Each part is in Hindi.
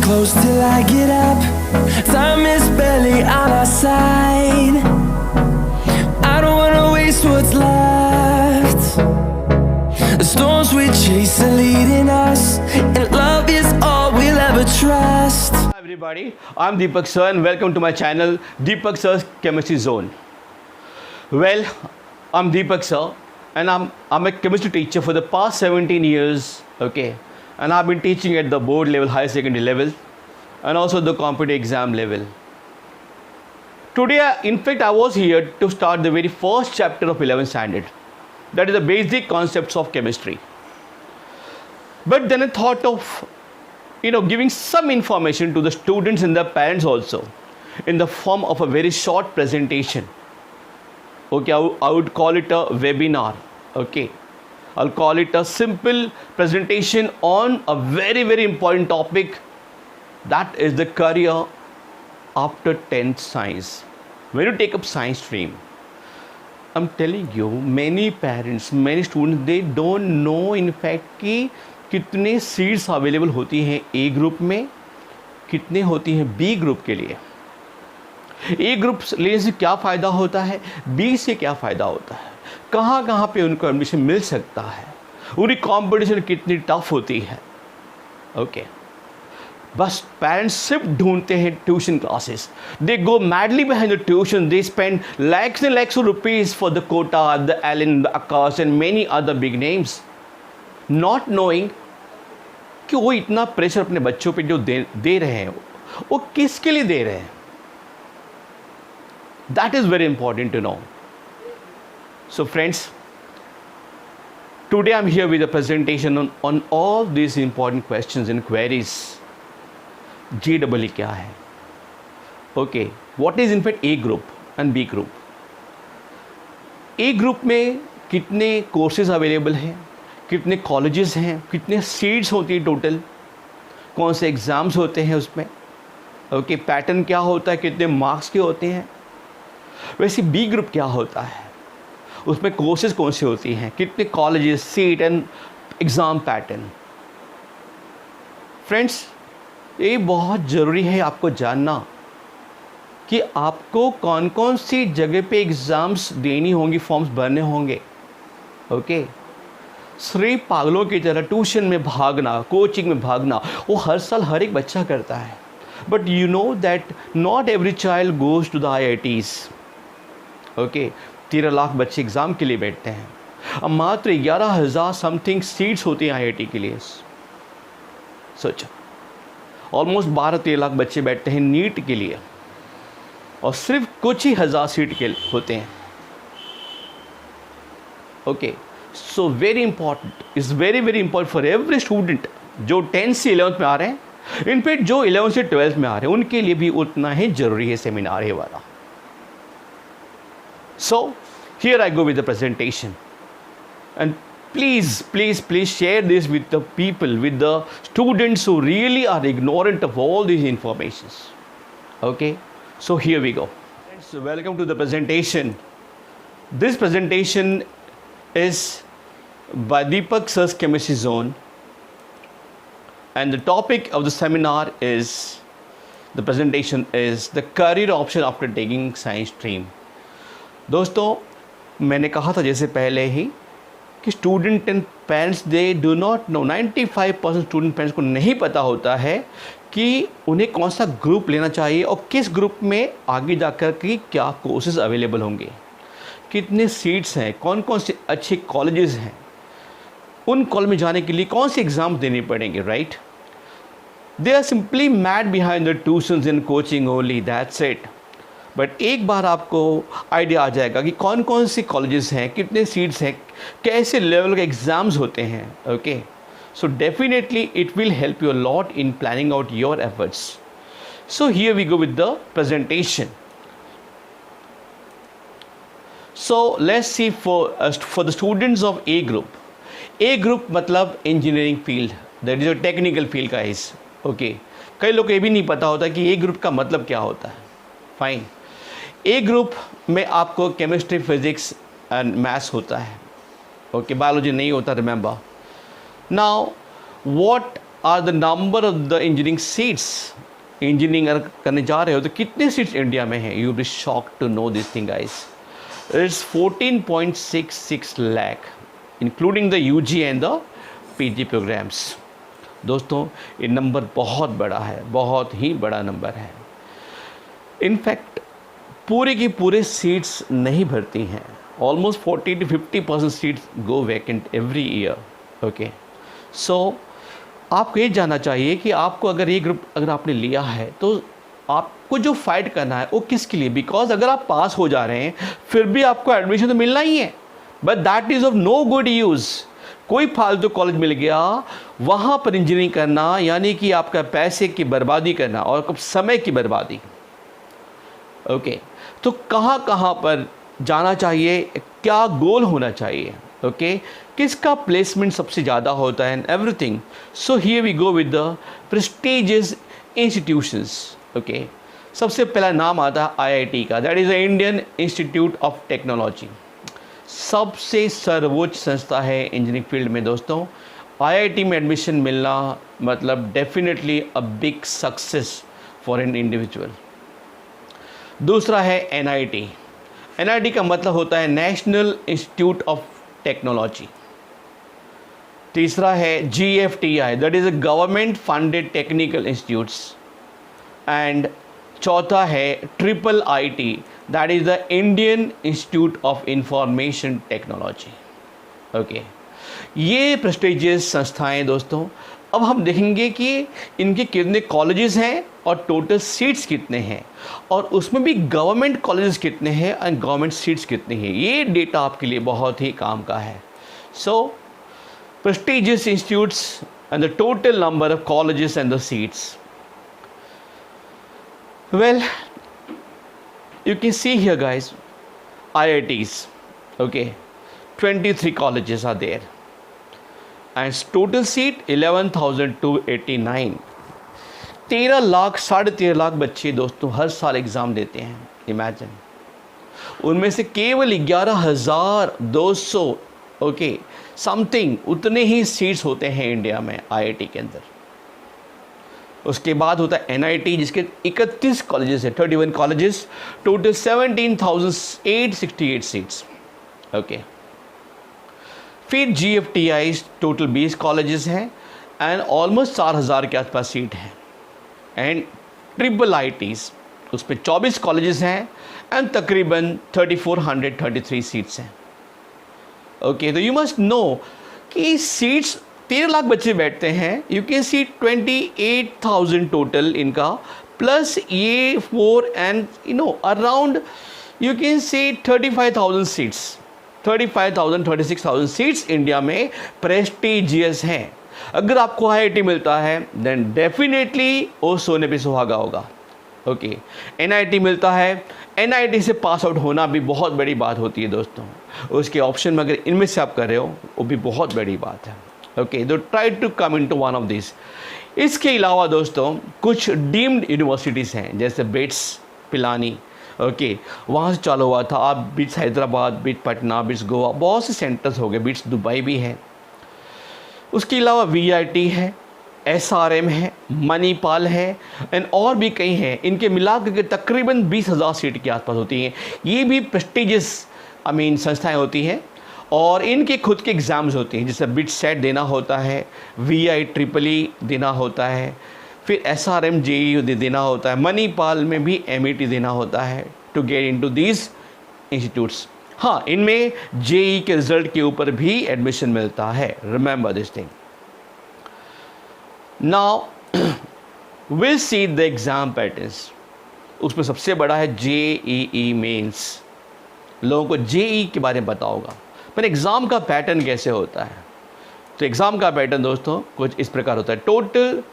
close till I get up. Time is barely on our side. I don't wanna waste what's left. The storms we chase are leading us, and love is all we'll ever trust. Hi everybody, I'm Deepak Sir and welcome to my channel Deepak Sir's Chemistry Zone. Well, I'm Deepak Sir and I'm a chemistry teacher for the past 17 years, okay? And I've been teaching at the board level, higher secondary level, and also the competitive exam level. Today, in fact, I was here to start the very first chapter of 11th standard. That is the basic concepts of chemistry. But then I thought of, giving some information to the students and the parents also in the form of a very short presentation. Okay, I would call it a webinar. Okay, I'll call it a simple presentation on a very, very important topic, that is the career after 10th science. When you take up science stream, I'm telling you, many parents, many students, they don't know in fact कि कितने सीट्स अवेलेबल होती हैं ए ग्रुप में, कितने होती हैं बी ग्रुप के लिए, ए ग्रुप लेने से क्या फ़ायदा होता है, बी से क्या फ़ायदा होता है, कहाँ कहाँ पे उनको एडमिशन मिल सकता है, उनकी कंपटीशन कितनी टफ होती है. ओके, बस पेरेंट्स सिर्फ ढूंढते हैं tuition classes. They go madly behind the tuition, they spend lakhs and lakhs of rupees for the Kota, the Allen, the Akash and many other big names, not knowing कि वो इतना प्रेशर अपने बच्चों पे जो दे रहे हैं वो किसके लिए दे रहे हैं. That is very important to know. So friends, today I'm here with a presentation on all these important questions and queries. JEE क्या है? Okay, what is in fact A group and B group? A group में कितने कोर्सेज अवेलेबल हैं, कितने कॉलेजेस हैं, कितने सीट्स होती है टोटल, कौन से एग्ज़ाम्स होते हैं उसमें, ओके, पैटर्न क्या होता है, कितने मार्क्स के होते हैं. वैसे बी ग्रुप क्या होता है, उसमें कोर्सेज कौन से होती हैं, कितने colleges, seat and exam pattern. Friends, ये बहुत ज़रूरी है आपको जानना कि आपको कौन कौन सी जगह पे एग्ज़ाम्स देनी होंगी, फॉर्म्स भरने होंगे. ओके, सिर्फ पागलों की तरह ट्यूशन में भागना, कोचिंग में भागना, वो हर साल हर एक बच्चा करता है. But you know that not every child goes to the IITs. Okay, 13 lakh बच्चे एग्ज़ाम के लिए बैठते हैं. अब मात्र 11,000 समथिंग सीट्स होती हैं IIT के लिए. सोचो, ऑलमोस्ट 12-13 लाख बच्चे बैठते हैं नीट के लिए और सिर्फ कुछ ही हज़ार सीट के होते हैं. Okay, so very important, is very very important for every student जो 10th से 11th में आ रहे हैं. इनफैक्ट जो 11th से 12th में आ रहे हैं उनके लिए भी उतना ही ज़रूरी है सेमिनार ये वाला. So here I go with the presentation, and please share this with the people, with the students who really are ignorant of all these informations. Okay, so here we go. So welcome to the presentation. This presentation is by Deepak Sir's Chemistry Zone, and the topic of the seminar is, the presentation is the career option after taking science stream. दोस्तों, मैंने कहा था जैसे पहले ही कि student and parents they do not know, 95% student parents को नहीं पता होता है कि उन्हें कौन सा ग्रुप लेना चाहिए और किस ग्रुप में आगे जाकर के क्या कोर्सेज अवेलेबल होंगे, कितने सीट्स हैं, कौन कौन से अच्छे कॉलेजेस हैं, उन कॉलेज में जाने के लिए कौन से एग्ज़ाम देने पड़ेंगे. Right, they are simply mad behind the tuitions and coaching only, that's it. But एक बार आपको आइडिया आ जाएगा कि कौन कौन सी कॉलेजेस हैं, कितने सीट्स हैं, कैसे लेवल के एग्ज़ाम्स होते हैं. Okay, so definitely it will help you a lot in planning out your efforts. So here we go with the presentation. So let's see for the students of A group. A group मतलब engineering field, that is a technical field का इज. ओके, कई लोग को ये भी नहीं पता होता कि ए ग्रुप का मतलब क्या होता है. फाइन, ए ग्रुप में आपको केमिस्ट्री, फिजिक्स एंड मैथ्स होता है. ओके, बायोलॉजी नहीं होता, remember. Now what are the number of the engineering seats, engineering अगर करने जा रहे हो तो कितने सीट्स इंडिया में हैं? You be shock to know this thing guys. It's 14.66 lakh including the UG and the PG programs. दोस्तों ये नंबर बहुत बड़ा है, बहुत ही बड़ा नंबर है. इनफैक्ट पूरे की पूरे सीट्स नहीं भरती हैं. Almost 40 to 50% seats go vacant every year. Okay, so आपको ये जानना चाहिए कि आपको अगर ये ग्रुप अगर आपने लिया है तो आपको जो फाइट करना है वो किसके लिए. बिकॉज अगर आप पास हो जा रहे हैं फिर भी आपको एडमिशन तो मिलना ही है, but that is of no good use. कोई फालतू कॉलेज मिल गया वहाँ पर इंजीनियरिंग करना यानी कि आपका पैसे की बर्बादी करना और समय की बर्बादी. ओके, तो कहाँ कहाँ पर जाना चाहिए, क्या गोल होना चाहिए, ओके, किसका प्लेसमेंट सबसे ज़्यादा होता है, and everything. So here we go with the prestigious institutions. Okay, सबसे पहला नाम आता है आईआईटी का, that is the Indian Institute of Technology. सबसे सर्वोच्च संस्था है इंजीनियरिंग फील्ड में दोस्तों. आईआईटी में एडमिशन मिलना मतलब definitely a big success for an individual. दूसरा है एनआईटी. एनआईटी का मतलब होता है नेशनल इंस्टीट्यूट ऑफ टेक्नोलॉजी. तीसरा है GFTI, that is a government funded technical institutes. And चौथा है triple IT, that is the Indian Institute of information technology. Okay, ये प्रेस्टिजियस संस्थाएं दोस्तों. अब हम देखेंगे कि इनके कितने कॉलेजेस हैं और टोटल सीट्स कितने हैं, और उसमें भी गवर्नमेंट कॉलेजेस कितने हैं एंड गवर्नमेंट सीट्स कितनी हैं. ये डेटा आपके लिए बहुत ही काम का है. So prestigious institutes and the total number of colleges and the seats. Well, you can see here guys, IITs, okay, 23 colleges are there and total seat 11,289. 13 lakh 13.5 lakh बच्चे दोस्तों हर साल एग्ज़ाम देते हैं. इमेजिन, उनमें से केवल 11,200 ओके समथिंग उतने ही सीट्स होते हैं इंडिया में आईआईटी के अंदर. उसके बाद होता है एनआईटी जिसके 31 कॉलेजेस है, 31 कॉलेजेस, टोटल 17,868 सीट्स. ओके, फिर जीएफटीआई टोटल 20 कॉलेजेस हैं एंड ऑलमोस्ट 4,000 के आसपास सीट हैं. एंड ट्रिपल आईटीज़ उसमें 24 कॉलेजेस हैं एंड तकरीबन 3,433 सीट्स हैं. ओके, तो यू मस्ट नो कि सीट्स 13 लाख बच्चे बैठते हैं. यू कैन सी 28,000 टोटल इनका, प्लस ये 4 and around you can C 35,000 seats, 35,000 36,000 seats India में प्रेस्टिजियस हैं. अगर आपको आईआईटी मिलता है देन डेफिनेटली वो सोने पे सुहागा होगा. ओके, एनआईटी मिलता है, एनआईटी से पास आउट होना भी बहुत बड़ी बात होती है दोस्तों. उसके ऑप्शन में अगर इनमें से आप कर रहे हो वो भी बहुत बड़ी बात है. ओके, तो try to come into one of this. इसके अलावा दोस्तों कुछ डीम्ड यूनिवर्सिटीज़ हैं जैसे बिट्स पिलानी. ओके, वहाँ से चालू हुआ था. आप bits Hyderabad, bits Patna, bits Goa, बहुत से सेंटर्स हो गए. बिट्स दुबई भी है. उसके अलावा वीआईटी है, एसआरएम है, मणिपाल है एंड और भी कई हैं. इनके मिलाकर के तकरीबन 20,000 सीट के आसपास होती हैं. ये भी प्रेस्टिजियस संस्थाएं होती हैं और इनके खुद के एग्ज़ाम्स होते हैं. जैसे बिट सेट देना होता है, वीआई ट्रिपल ई देना होता है, फिर एसआरएम जेईई देना होता है, मणिपाल में भी एमईटी देना होता है to get into these institutes. हाँ, इनमें जेईई के रिज़ल्ट के ऊपर भी एडमिशन मिलता है. Remember this thing. Now will see the exam patterns. उसमें सबसे बड़ा है जेईई मेंस. लोगों को जेईई के बारे में पता होगा, पर एग्ज़ाम का पैटर्न कैसे होता है. तो एग्ज़ाम का पैटर्न दोस्तों कुछ इस प्रकार होता है. टोटल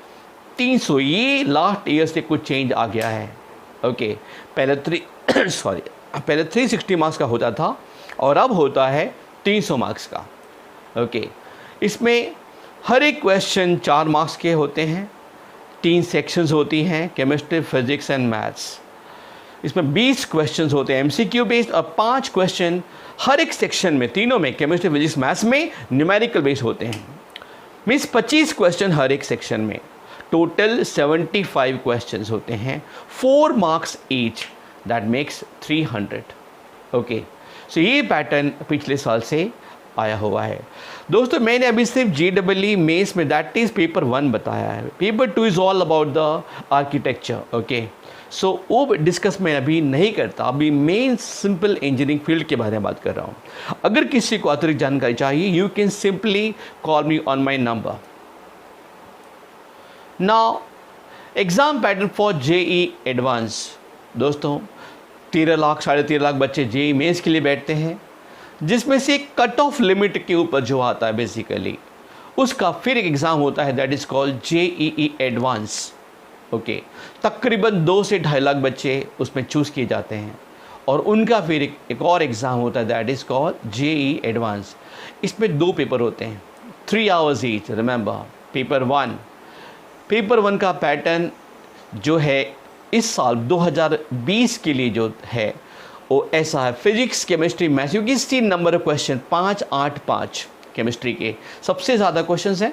300, ये लास्ट ईयर से कुछ चेंज आ गया है. ओके, पहले 360 मार्क्स का होता था और अब होता है 300 मार्क्स का. ओके, इसमें हर एक क्वेश्चन 4 मार्क्स के होते हैं. 3 सेक्शंस होती हैं, केमिस्ट्री, फिजिक्स एंड मैथ्स. इसमें 20 क्वेश्चंस होते हैं एमसीक्यू बेस्ड और 5 क्वेश्चन हर एक सेक्शन में, तीनों में, केमिस्ट्री, फिजिक्स, मैथ्स में न्यूमेरिकल बेस्ड होते हैं. मीन्स 25 क्वेश्चन हर एक सेक्शन में, टोटल 75 क्वेश्चंस होते हैं, 4 marks each, that makes 300। Okay, so ये पैटर्न पिछले साल से आया हुआ है। दोस्तों मैंने अभी सिर्फ JEE मेंस में दैट इज़ पेपर 1 बताया है, paper 2 is all about the architecture. Okay, so वो डिस्कस मैं अभी नहीं करता, अभी मेन सिंपल इंजीनियरिंग फील्ड के बारे में बात कर रहा हूँ। अगर किसी को अतिरिक्त जानकारी चाहिए, you can simply call me on my number. Now exam pattern for JEE advance. दोस्तों 13 लाख 13.5 लाख बच्चे JEE मेंस के लिए बैठते हैं, जिसमें से एक कट ऑफ लिमिट के ऊपर जो आता है बेसिकली उसका फिर एक एग्ज़ाम होता है, that is called JEE advance. Okay, तकरीबन 2 से 2.5 लाख बच्चे उसमें चूज़ किए जाते हैं और उनका फिर एक और एग्ज़ाम होता है, that is called JEE advance. इसमें 2 पेपर होते हैं, 3 आवर्स ईच। रिमेंबर, पेपर 1 का पैटर्न जो है इस साल 2020 के लिए जो है वो ऐसा है, फिजिक्स केमिस्ट्री मैथ्स, क्योंकि 3 नंबर ऑफ क्वेश्चन 5, 8, 5 केमिस्ट्री के सबसे ज़्यादा क्वेश्चंस हैं।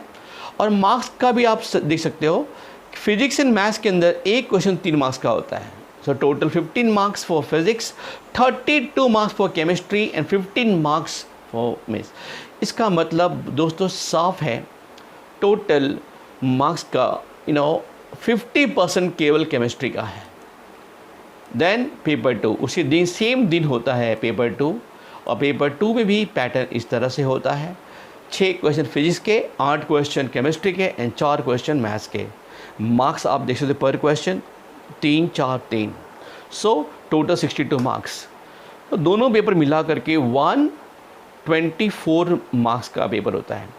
और मार्क्स का भी आप देख सकते हो, फिजिक्स एंड मैथ्स के अंदर एक क्वेश्चन 3 मार्क्स का होता है। So total 15 marks for physics, 32 marks for chemistry and 15 marks for maths. इसका मतलब दोस्तों साफ है, टोटल मार्क्स का 50% केवल केमिस्ट्री का है। देन पेपर 2 उसी दिन सेम दिन होता है पेपर 2, और पेपर 2 में भी पैटर्न इस तरह से होता है, 6 क्वेश्चन फिजिक्स के, 8 क्वेश्चन केमिस्ट्री के एंड 4 क्वेश्चन मैथ्स के। मार्क्स आप देख सकते पर क्वेश्चन 3, 4, 3, सो टोटल 62 मार्क्स। तो दोनों पेपर मिला करके 124 मार्क्स का पेपर होता है।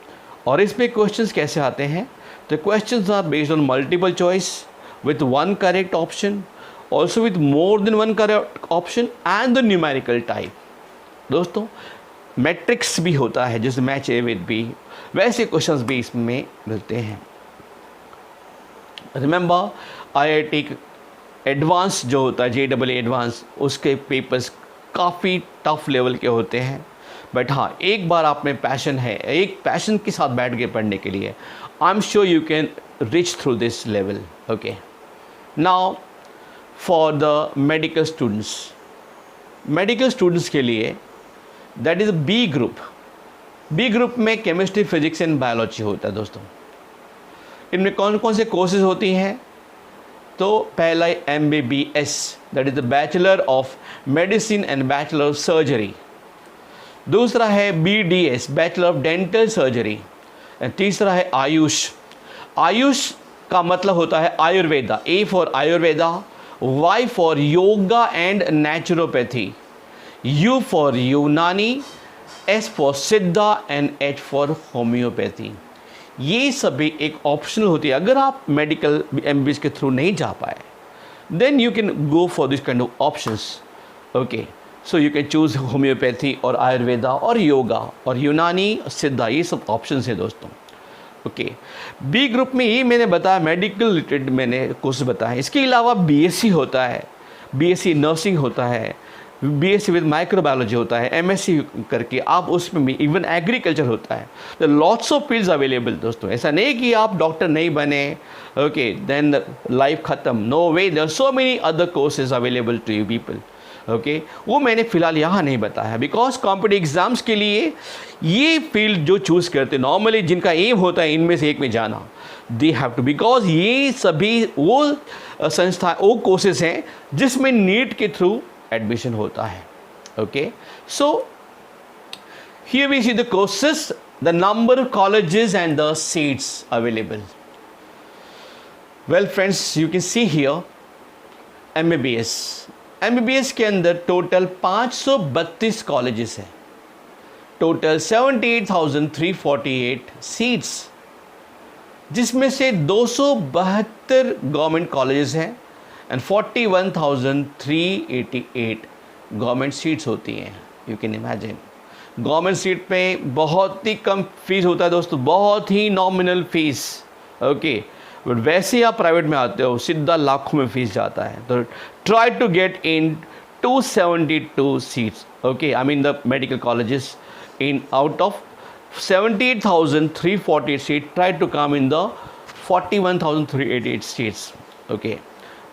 और इसमें क्वेश्चंस कैसे आते हैं, तो questions are based on multiple choice with 1 correct option, also with more than 1 correct option and the numerical type। दोस्तों मैट्रिक्स भी होता है, जैसे मैच ए विद बी, वैसे क्वेश्चंस भी इसमें मिलते हैं। रिमेंबर, IIT एडवांस जो होता है, JEE एडवांस, उसके पेपर्स काफ़ी टफ लेवल के होते हैं। बट हाँ, एक बार आप में पैशन है, एक पैशन के साथ बैठ के पढ़ने के लिए, I am sure you can reach through this level. Okay, now for the medical students के लिए that is B group. B group में केमिस्ट्री, फिजिक्स एंड बायोलॉजी होता है। दोस्तों इनमें कौन कौन से कोर्सेज होती हैं, तो पहला MBBS, that is the bachelor of medicine and bachelor of surgery. दूसरा है BDS, bachelor of dental surgery. तीसरा है आयुष। आयुष का मतलब होता है Ayurveda, A for Ayurveda, Y for yoga and naturopathy, U for यूनानी, S फॉर सिद्धा एंड H फॉर होम्योपैथी। ये सभी एक ऑप्शनल होती है। अगर आप मेडिकल MBBS के थ्रू नहीं जा पाए, then you can go for this kind of options. Okay, so you can choose homeopathy और आयुर्वेदा और योगा और यूनानी, सिद्धा, ये सब ऑप्शंस हैं दोस्तों। ओके, बी ग्रुप में ये मैंने बताया, मेडिकल रिलेटेड मैंने कोर्स बताया। इसके अलावा BSc होता है, BSc नर्सिंग होता है, BSc विद माइक्रोबायोलॉजी होता है, MSc करके आप उसमें भी, इवन एग्रीकल्चर होता है। तो लॉट्स ऑफ फील्ड्स अवेलेबल दोस्तों। ऐसा नहीं कि आप डॉक्टर नहीं बने, ओके देन लाइफ ख़त्म, no way, there are so many other courses available to you people. Okay, वो मैंने फ़िलहाल यहाँ नहीं बताया, बिकॉज कॉम्पिटिटिव एग्ज़ाम्स के लिए ये फील्ड जो चूज़ करते नॉर्मली, जिनका एम होता है इनमें से एक में जाना, दे हैव टू, बिकॉज ये सभी वो संस्था, वो कोर्सेज हैं जिसमें नीट के थ्रू एडमिशन होता है। Okay, so here we see the courses, the number of colleges and the seats available. Well friends, you can see here MBBS के अंदर टोटल 532 कॉलेजेस हैं, टोटल 78,348 सीट्स, जिसमें से 272 गवर्नमेंट कॉलेजेस हैं एंड 41,388 गवर्नमेंट सीट्स होती हैं। You can imagine, government seat पे बहुत ही कम फीस होता है दोस्तों, बहुत ही नॉमिनल फीस। ओके, बट वैसे ही आप प्राइवेट में आते हो, सीधा लाखों में फीस जाता है। तो try to get in 272 seats, okay, I mean the medical colleges in out of 78,348 seats tried to come in the 41,388 seats. Okay.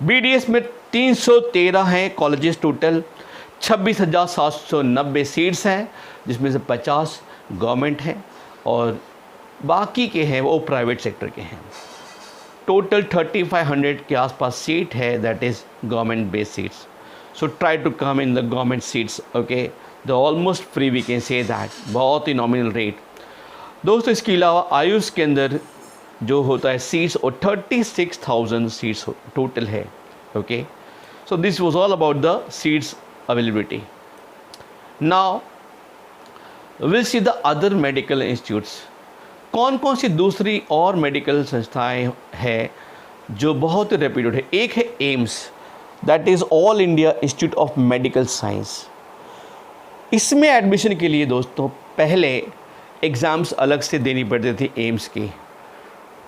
BDS में 313 हैं कॉलेजेस टोटल, 26,790 सीट्स हैं, जिसमें से 50 गवर्नमेंट हैं और बाकी के हैं वो प्राइवेट सेक्टर के हैं. टोटल 3500 के आसपास सीट है, that is government based seats. So try to come in the government seats. Okay, the almost free we can say that, बहुत ही नॉमिनल रेट. दोस्तों इसके अलावा आयुष के अंदर जो होता है सीट्स और 36,000 सीट्स टोटल है. Okay, so this was all about the seats availability. Now will see the other medical institutes. कौन कौन सी दूसरी और मेडिकल संस्थाएं हैं जो बहुत रेप्यूटेड है. एक है AIIMS, that is all India institute of medical science. इसमें एडमिशन के लिए दोस्तों पहले एग्ज़ाम्स अलग से देनी पड़ती थी एम्स की.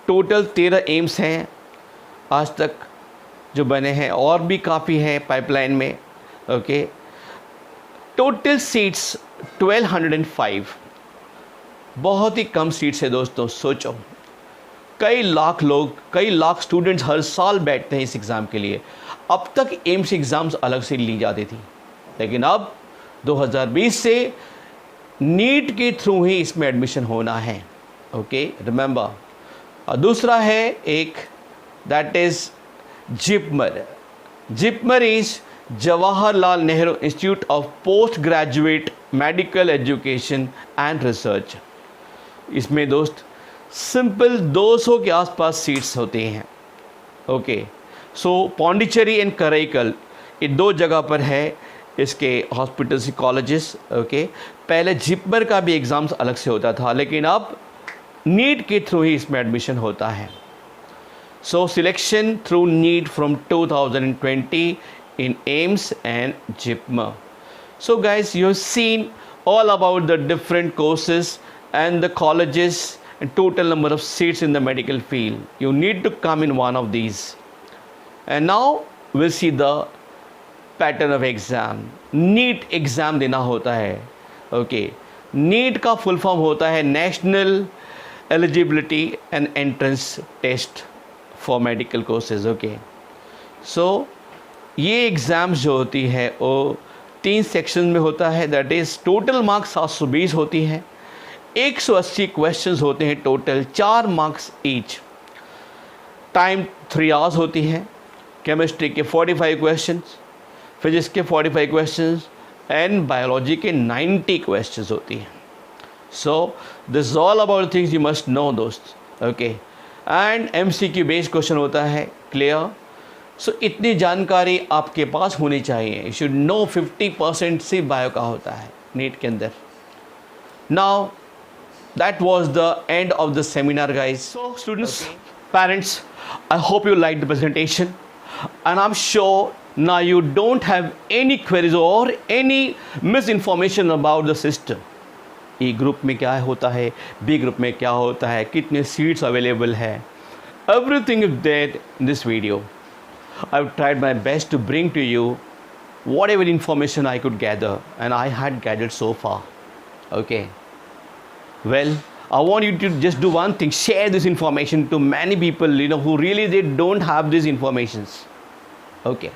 टोटल 13 एम्स हैं आज तक जो बने हैं, और भी काफ़ी हैं पाइपलाइन में. ओके, टोटल सीट्स 1205, बहुत ही कम सीट्स है दोस्तों. सोचो, कई लाख स्टूडेंट्स हर साल बैठते हैं इस एग्ज़ाम के लिए. अब तक एम्स एग्ज़ाम्स अलग से ली जाती थी, लेकिन अब 2020 से नीट के थ्रू ही इसमें एडमिशन होना है. Okay, remember. दूसरा है एक, that is JIPMER. JIPMER is Jawaharlal Nehru institute of post graduate medical education and research. इसमें दोस्त सिंपल 200 के आसपास सीट्स होती हैं. Okay, so Pondicherry and Karaikal, ये 2 जगह पर है इसके हॉस्पिटल्स कॉलेजेस. ओके, पहले जिपमर का भी एग्ज़ाम्स अलग से होता था, लेकिन अब नीट के थ्रू ही इसमें एडमिशन होता है. So selection through NEET from 2020 in AIIMS and JIPMER. So guys, you have seen all about the different courses and the colleges and total number of seats in the medical field. You need to come in one of these. And now we'll see the pattern of exam. NEET exam देना होता है. Okay, NEET का full form होता है National Eligibility and Entrance Test for Medical Courses. Okay, so ये एग्ज़ाम्स जो होती है वो 3 सेक्शन में होता है. दैट इज़ टोटल मार्क्स 720 होती हैं, 180 क्वेश्चंस होते हैं total, 4 marks each. Time 3 hours होती है. केमिस्ट्री के 45 क्वेश्चंस, फिजिक्स के 45 क्वेश्चंस एंड बायोलॉजी के 90 क्वेश्चंस होती हैं. So this is all about things you must know दोस्त. Okay, and MCQ based question होता है. क्लियर? सो इतनी जानकारी आपके पास होनी चाहिए. यू शुड नो 50% सिर्फ बायो का होता है नीट के अंदर. Now that was the end of the seminar guys. So students, parents, I hope you like the presentation and I am sure now you don't have any queries or any misinformation about the system. A group में क्या होता है, बी ग्रुप में क्या होता है, कितने सीट्स अवेलेबल है, everything is there in this video. I've tried my best to bring to you whatever information I could gather, and I had gathered so far. Okay, well, I want you to just do one thing: share this information to many people, who really they don't have these informations. Okay,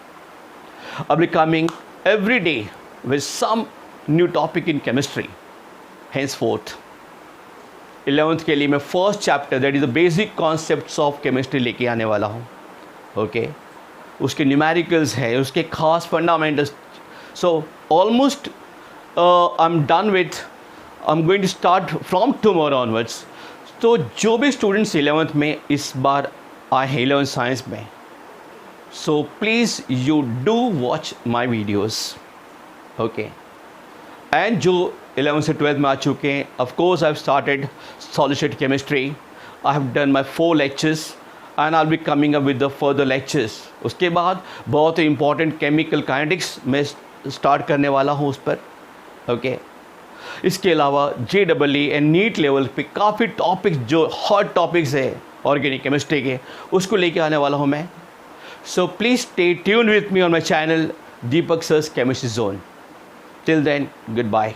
I'll be coming every day with some new topic in chemistry. Henceforth, 11th के लिए मैं first chapter, that is the basic concepts of chemistry लेके आने वाला हूँ. ओके, उसके न्यूमेरिकल्स है, उसके खास fundamentals. So almost I am done with, I am going to start from tomorrow onwards. तो जो भी स्टूडेंट्स 11th में इस बार आए हैं 11th साइंस में, so please you do watch my videos. Okay, and जो 11th से 12th में आ चुके हैं, of course I have started solid state chemistry. I have done my 4 lectures and I will be coming up with the further lectures. उसके बाद बहुत ही इंपॉर्टेंट केमिकल काइनेटिक्स में स्टार्ट करने वाला हूँ उस पर. ओके, इसके अलावा JEE एंड नीट लेवल पे काफ़ी टॉपिक्स जो हॉट टॉपिक्स है ऑर्गेनिक केमिस्ट्री के, उसको लेके आने वाला हूँ मैं. So please stay tune with me on my channel Deepak sir's chemistry zone. Till then, good bye.